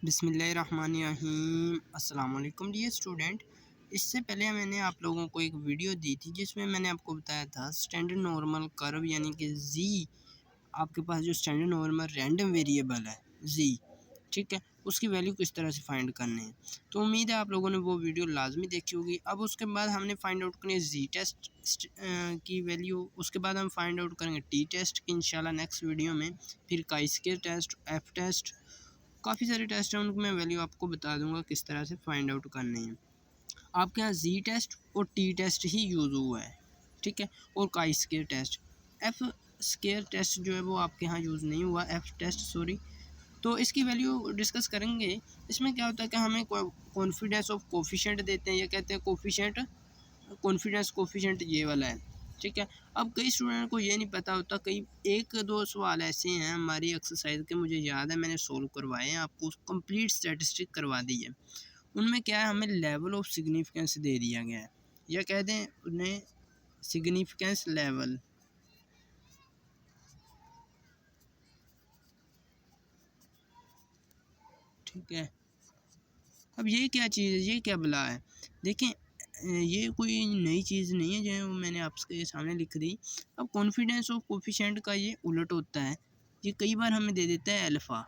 बिस्मिल्लाहिर्रहमानिर्रहीम। अस्सलाम वालेकुम डियर स्टूडेंट। इससे पहले मैंने आप लोगों को एक वीडियो दी थी जिसमें मैंने आपको बताया था स्टैंडर्ड नॉर्मल कर्व यानी कि जी, आपके पास जो स्टैंडर्ड नॉर्मल रैंडम वेरिएबल है जी, ठीक है, उसकी वैल्यू किस तरह से फाइंड करनी है। तो उम्मीद है आप लोगों ने वो वीडियो लाजमी देखी होगी। अब उसके बाद हमने फाइंड आउट करनी है जी टेस्ट की वैल्यू। उसके बाद हम फाइंड आउट करेंगे टी टेस्ट की इंशाल्लाह नेक्स्ट वीडियो में। फिर काई स्क्वायर टेस्ट, एफ टेस्ट, काफ़ी सारे टेस्ट हैं, उनकी मैं वैल्यू आपको बता दूंगा किस तरह से फाइंड आउट करनी है। आपके यहाँ जी टेस्ट और टी टेस्ट ही यूज़ हुआ है, ठीक है, और chi square test. F square test जो है वो आपके यहाँ यूज़ नहीं हुआ, एफ टेस्ट सॉरी। तो इसकी वैल्यू डिस्कस करेंगे। इसमें क्या होता है कि हमें कॉन्फिडेंस ऑफ कोफिशिएंट देते हैं, ये कहते हैं कोफिशिएंट, कॉन्फिडेंस कोफिशिएंट ये वाला है, ठीक है। अब कई स्टूडेंट को ये नहीं पता होता, कई एक दो सवाल ऐसे हैं हमारी एक्सरसाइज के, मुझे याद है मैंने सोल्व करवाए हैं, आपको कंप्लीट स्टैटिस्टिक करवा दी है। उनमें क्या है, हमें लेवल ऑफ सिग्निफिकेंस दे दिया गया है, या कह दें उन्हें सिग्निफिकेंस लेवल, ठीक है। अब ये क्या चीज़ है, ये क्या बला है, देखें ये कोई नई चीज़ नहीं है जो मैंने आपके सामने लिख दी। अब कॉन्फिडेंस ऑफ कोफिशिएंट का ये उलट होता है, ये कई बार हमें दे देता है अल्फ़ा,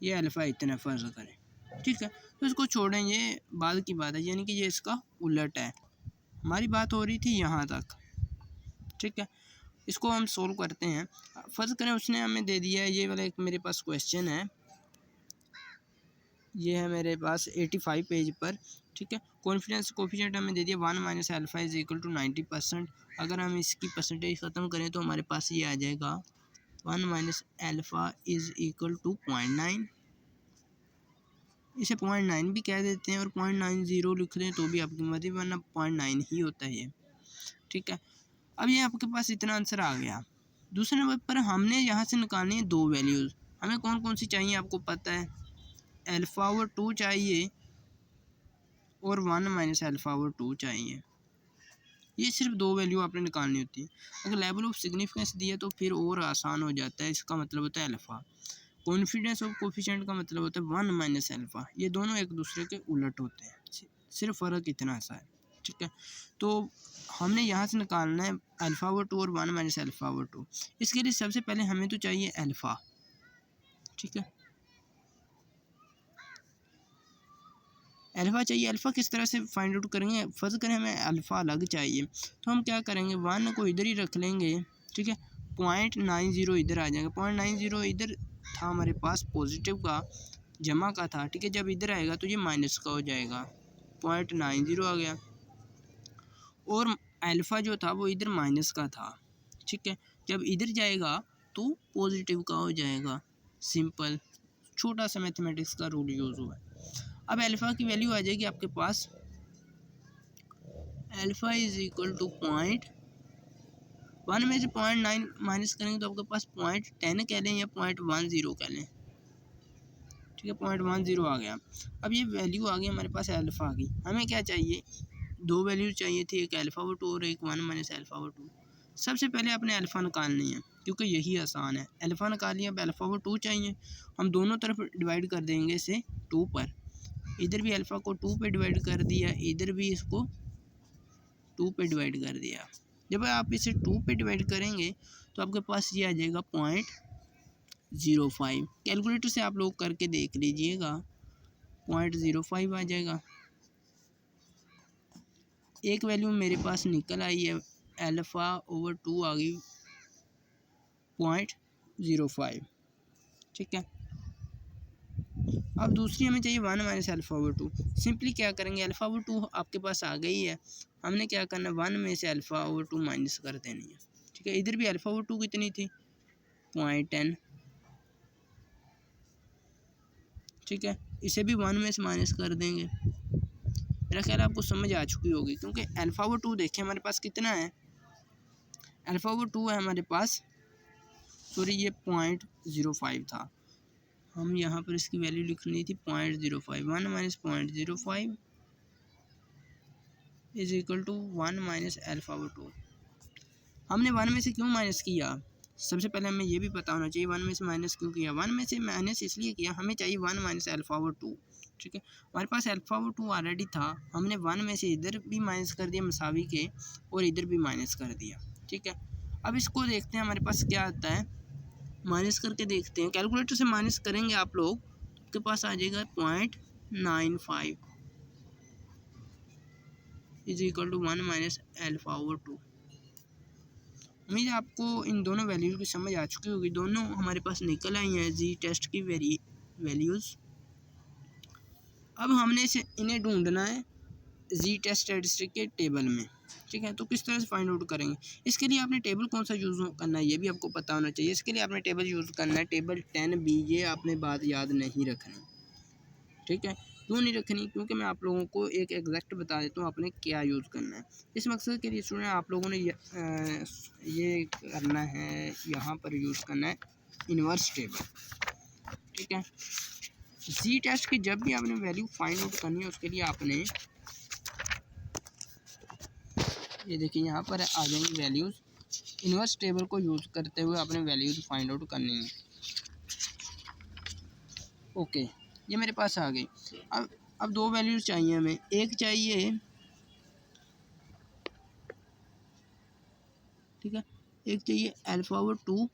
ये अल्फ़ा इतना फ़र्ज़ करें, ठीक है। तो इसको छोड़ें, ये बाद की बात है, यानी कि ये इसका उलट है। हमारी बात हो रही थी यहाँ तक, ठीक है। इसको हम सोल्व करते हैं। फ़र्ज़ करें उसने हमें दे दिया है, ये वाला एक मेरे पास क्वेश्चन है, ये है मेरे पास 85 पेज पर, ठीक है। कॉन्फिडेंस कोफिशिएंट हमें दे दिया 1 minus alpha is equal to 90%। अगर हम इसकी परसेंटेज ख़त्म करें तो हमारे पास ये आ जाएगा 1 minus alpha is equal to 0.9। इसे 0.9 भी कह देते हैं और 0.90 लिख दें तो भी आपकी मर्ज़ी, वरना 0.9 ही होता है ये, ठीक है। अब ये आपके पास इतना आंसर आ गया। दूसरे नंबर पर हमने यहाँ से निकालनी है दो वैल्यूज़। हमें कौन कौन सी चाहिए आपको पता है, अल्फ़ा ओवर 2 चाहिए और 1 माइनस अल्फ़ा ओवर 2 चाहिए। ये सिर्फ दो वैल्यू आपने निकालनी होती है। अगर लेवल ऑफ सिग्निफिकेंस दिया तो फिर और आसान हो जाता है। इसका मतलब होता है अल्फ़ा। कॉन्फिडेंस ऑफ कोफिशिएंट का मतलब होता है 1 माइनस अल्फ़ा। ये दोनों एक दूसरे के उलट होते हैं, सिर्फ फ़र्क इतना सा है, ठीक है। तो हमने यहाँ से निकालना है अल्फ़ा ओवर 2 और 1 माइनस अल्फ़ा ओवर 2। इसके लिए सबसे पहले हमें तो चाहिए अल्फ़ा, ठीक है। अल्फ़ा चाहिए। अल्फ़ा किस तरह से फाइंड आउट करेंगे, फ़र्ज़ करें हमें अल्फ़ा अलग चाहिए, तो हम क्या करेंगे, 1 को इधर ही रख लेंगे, ठीक है। 0.90 इधर आ जाएगा, 0.90 इधर था हमारे पास पॉजिटिव का, जमा का था, ठीक है। जब इधर आएगा तो ये माइनस का हो जाएगा, 0.90 आ गया। और अल्फ़ा जो था वो इधर माइनस का था, ठीक है। जब इधर जाएगा तो पॉजिटिव का हो जाएगा। सिंपल छोटा सा मैथमेटिक्स का रूल यूज़ हुआ है। अब अल्फ़ा की वैल्यू आ जाएगी आपके पास, अल्फ़ा इज़ इक्वल टू 0.1 में से 0.9 माइनस करेंगे तो आपके पास 0.10 कह लें या 0.10 कह लें, ठीक है। 0.10 आ गया। अब ये वैल्यू आ गई हमारे पास अल्फ़ा की। हमें क्या चाहिए, दो वैल्यू चाहिए थी, एक अल्फ़ा ओवर 2 और एक 1 माइनस अल्फ़ा ओवर 2। सबसे पहले अपने अल्फ़ा निकालनी है क्योंकि यही आसान है। अल्फ़ा निकाल लिया, अब अल्फ़ा ओवर 2 चाहिए। हम दोनों तरफ डिवाइड कर देंगे इसे 2 पर। इधर भी अल्फ़ा को 2 पे डिवाइड कर दिया, इधर भी इसको 2 पे डिवाइड कर दिया। जब आप इसे 2 पे डिवाइड करेंगे तो आपके पास ये आ जाएगा 0.05। कैलकुलेटर से आप लोग करके देख लीजिएगा, 0.05 आ जाएगा। एक वैल्यू मेरे पास निकल आई है, अल्फ़ा ओवर 2 आ गई 0.05, ठीक है। अब दूसरी हमें चाहिए 1 माइनस अल्फ़ा ओवर 2। सिंपली क्या करेंगे, अल्फ़ा ओवर 2 आपके पास आ गई है, हमने क्या करना है 1 में से अल्फ़ा ओवर 2 माइनस कर देनी है, ठीक है। इधर भी अल्फ़ा ओवर 2 कितनी थी, 0.10, ठीक है। इसे भी 1 में से माइनस कर देंगे। मेरा ख्याल आपको समझ आ चुकी होगी, क्योंकि अल्फ़ा ओवर 2 देखिए हमारे पास कितना है, अल्फ़ा ओवर 2 है हमारे पास, सॉरी ये 0.05 था। हम यहाँ पर इसकी वैल्यू लिखनी थी 0.05। 1 minus 0.05 is equal to 1 minus alpha over 2। हमने 1 में से क्यों माइनस किया, सबसे पहले हमें ये भी पता होना चाहिए 1 में से माइनस क्यों किया। 1 में से माइनस इसलिए किया, हमें चाहिए 1 माइनस अल्फा ओवर 2। ठीक है, हमारे पास अल्फा ओवर 2 ऑलरेडी था, हमने 1 में से इधर भी माइनस कर दिया मसावी के और इधर भी माइनस कर दिया। ठीक है, अब इसको देखते हैं हमारे पास क्या आता है, माइनस करके देखते हैं। कैलकुलेटर से माइनस करेंगे आप लोग, आपके पास आ जाएगा 0.95 is equal to 1 minus alpha over 2। उम्मीद है आपको इन दोनों वैल्यूज़ की समझ आ चुकी होगी। दोनों हमारे पास निकल आई हैं जी टेस्ट की वैल्यूज़। अब हमने इन्हें ढूंढना है जी टेस्ट स्टैटिस्टिक के टेबल में। ठीक है, तो किस तरह से फाइंड आउट करेंगे, इसके लिए आपने टेबल कौन सा यूज़ करना है ये भी आपको पता होना चाहिए। इसके लिए आपने टेबल यूज़ करना है टेबल 10B। ये आपने बात याद नहीं रखनी। ठीक है, क्यों नहीं रखनी, क्योंकि मैं आप लोगों को एक एग्जैक्ट बता देता हूँ आपने क्या यूज़ करना है। इस मकसद के लिए स्टूडेंट आप लोगों ने ये करना है, यहाँ पर यूज़ करना है इन्वर्स टेबल। ठीक है, जी टेस्ट की जब भी आपने वैल्यू फाइंड आउट करनी है उसके लिए आपने ये देखिए यहाँ पर आ जाएंगी वैल्यूज़। इन्वर्स टेबल को यूज़ करते हुए आपने वैल्यूज़ फाइंड आउट करनी है। ओके, ये मेरे पास आ गई। अब दो वैल्यूज़ चाहिए हमें, एक चाहिए, ठीक है, एक चाहिए अल्फा ओवर 2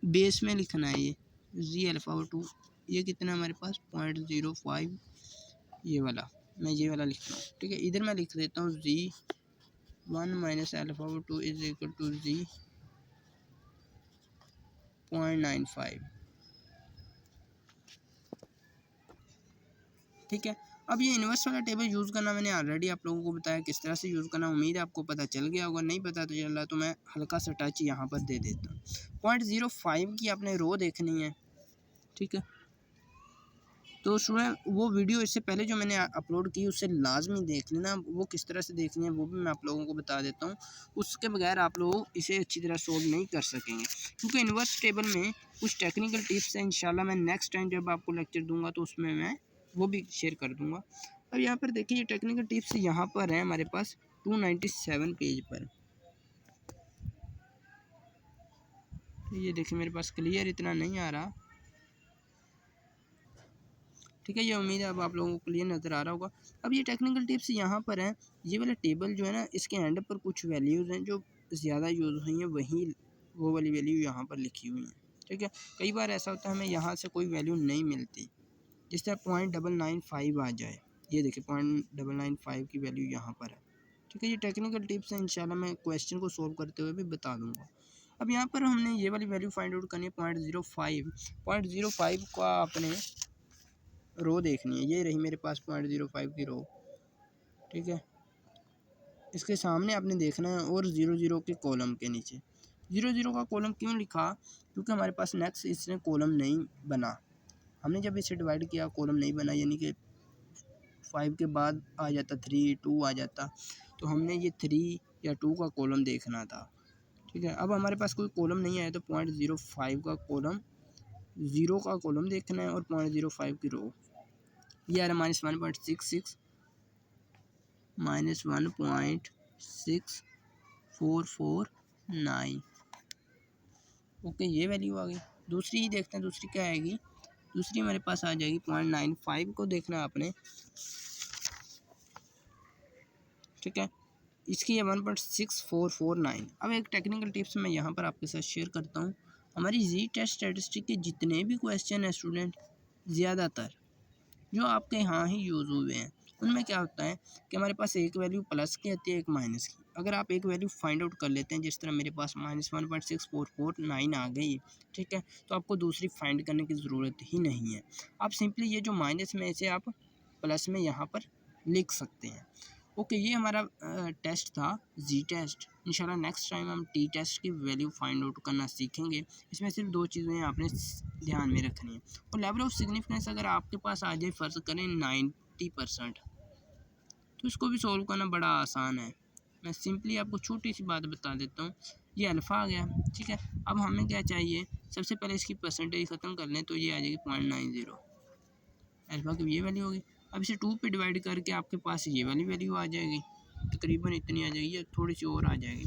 बेस में लिखना है, ये जी अल्फा ओवर 2, ये कितना हमारे पास 0.05, ये वाला मैं ये वाला लिख रहा हूँ। ठीक है, इधर मैं लिख देता हूँ G 1 minus alpha over 2 is equal to G 0.95। ठीक है, अब ये इन्वर्स वाला टेबल यूज़ करना मैंने ऑलरेडी आप लोगों को बताया किस तरह से यूज़ करना। उम्मीद है आपको पता चल गया होगा, नहीं पता तो चल रहा तो मैं हल्का सा टच यहाँ पर दे देता हूँ। 0.05 की आपने रो देखनी है। ठीक है, तो स्टूडेंट वो वीडियो इससे पहले जो मैंने अपलोड की उससे लाजमी देख लेना। वो किस तरह से देखनी है वो भी मैं आप लोगों को बता देता हूँ, उसके बगैर आप लोग इसे अच्छी तरह सोल्व नहीं कर सकेंगे, क्योंकि इन्वर्स टेबल में कुछ टेक्निकल टिप्स हैं। इंशाल्लाह मैं नेक्स्ट टाइम जब आपको लेक्चर दूंगा तो उसमें मैं वो भी शेयर कर दूंगा। अब यहाँ पर देखिए, ये टेक्निकल टिप्स यहाँ पर हैं हमारे पास 297 पेज पर। ये देखिए मेरे पास क्लियर इतना नहीं आ रहा। ठीक है, ये उम्मीद है अब आप लोगों को क्लियर नज़र आ रहा होगा। अब ये टेक्निकल टिप्स यहाँ पर हैं। ये वाला टेबल जो है ना, इसके एंड पर कुछ वैल्यूज़ हैं जो ज़्यादा यूज़ हुई हैं, वहीं वो वाली वैल्यू यहाँ पर लिखी हुई हैं। ठीक है, कई बार ऐसा होता है हमें यहाँ से कोई वैल्यू नहीं मिलती, जिस तरह 0.995 आ जाए। ये देखिए 0.995 की वैल्यू यहाँ पर है। ठीक है, ये टेक्निकल टिप्स हैं, इंशाल्लाह मैं क्वेश्चन को सोल्व करते हुए भी बता दूँगा। अब यहाँ पर हमने ये वाली वैल्यू फाइंड आउट करनी है 0.05 का आपने रो देखनी है। ये रही मेरे पास 0.05 की रो। ठीक है, इसके सामने आपने देखना है और 0 के कॉलम के नीचे। 0 का कॉलम क्यों लिखा, क्योंकि हमारे पास नेक्स्ट इसने कॉलम नहीं बना। हमने जब इसे डिवाइड किया कॉलम नहीं बना, यानी कि 5 के बाद आ जाता 3 2 आ जाता, तो हमने ये 3 या 2 का कॉलम देखना था। ठीक है, अब हमारे पास कोई कॉलम नहीं आया तो 0.05 का कॉलम, 0 का कॉलम देखना है और 0.05 की रो। ये आ रहा -1.66 -1.6449। ओके, ये वैल्यू आ गई। दूसरी ही देखते हैं, दूसरी क्या आएगी। दूसरी हमारे पास आ जाएगी 0.95 को देखना है आपने। ठीक है, इसकी है 1.6449। अब एक टेक्निकल टिप्स मैं यहाँ पर आपके साथ शेयर करता हूँ। हमारी जी टेस्ट स्टैटिस्टिक के जितने भी क्वेश्चन हैं स्टूडेंट, ज़्यादातर जो आपके यहाँ ही यूज़ हुए हैं, उनमें क्या होता है कि हमारे पास एक वैल्यू प्लस की आती है, एक माइनस की। अगर आप एक वैल्यू फाइंड आउट कर लेते हैं, जिस तरह मेरे पास -1.6449 आ गई, ठीक है, तो आपको दूसरी फाइंड करने की ज़रूरत ही नहीं है। आप सिंपली ये जो माइनस में से आप प्लस में यहाँ पर लिख सकते हैं। ओके, ये हमारा टेस्ट था जी टेस्ट। इंशाल्लाह नेक्स्ट टाइम हम टी टेस्ट की वैल्यू फाइंड आउट करना सीखेंगे। इसमें सिर्फ दो चीज़ें आपने ध्यान में रखनी है। और लेवल ऑफ सिग्निफिकेंस अगर आपके पास आ जाए, फ़र्ज़ करें 90%, तो इसको भी सॉल्व करना बड़ा आसान है। मैं सिंपली आपको छोटी सी बात बता देता हूँ। ये अल्फ़ा आ गया, ठीक है। अब हमें क्या चाहिए, सबसे पहले इसकी परसेंटेज ख़त्म कर लें, तो ये आ जाएगी 0.90। अल्फ़ा की ये वैल्यू होगी। अब इसे 2 पे डिवाइड करके आपके पास ये वाली वैल्यू आ जाएगी, तकरीबन इतनी आ जाएगी या थोड़ी सी और आ जाएगी।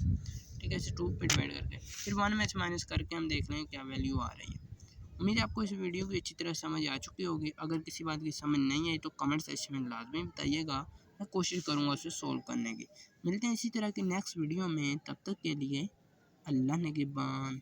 ठीक है, इसे 2 पे डिवाइड करके फिर 1 में से माइनस करके हम देख रहे हैं क्या वैल्यू आ रही है। उम्मीद है आपको इस वीडियो की अच्छी तरह समझ आ चुकी होगी। अगर किसी बात की समझ नहीं आई तो कमेंट सेक्शन में लाजमी बताइएगा, मैं कोशिश करूँगा उसे सोल्व करने की। मिलते हैं इसी तरह की नेक्स्ट वीडियो में, तब तक के लिए अल्लाह निगहबान।